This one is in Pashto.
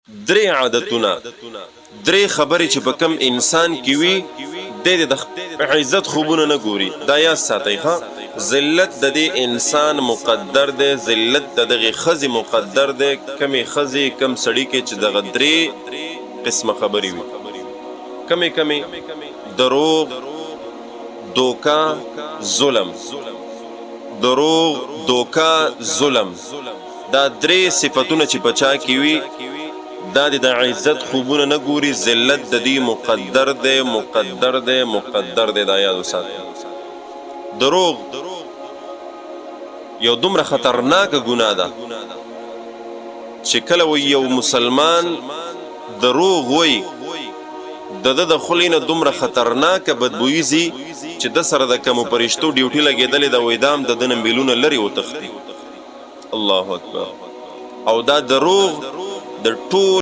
درې عادتونه درې خبرې چې په کم انسان کې وي د عزت خوبونه نه ګوري. دا یا ساتي ښه ذلت د دې انسان مقدر دی، ذلت د دغه خزي مقدر دی. کمې خزي کم سړی کې چې دغه درې قسمه خبرې وي، کمې دروغ، دوکا، ظلم. دروغ، دوکا، ظلم، دا درې صفتونه چې بچا کې وي دا د عزت خوبونه نه ګوري. ذلت د دې مقدر دی، مقدر دی، مقدر دی. دا یاد وساتئ. دروغ یو دومره خطرناک ګناه ده چې کله یو مسلمان دروغ وای د خلینه دومره خطرناک بدبوئی زی چې د سره د کوم پرشتو ډیوټي لګیدلې د وېدام د دنه بیلونه لري او تختی. الله اکبر. او دا دروغ د ټول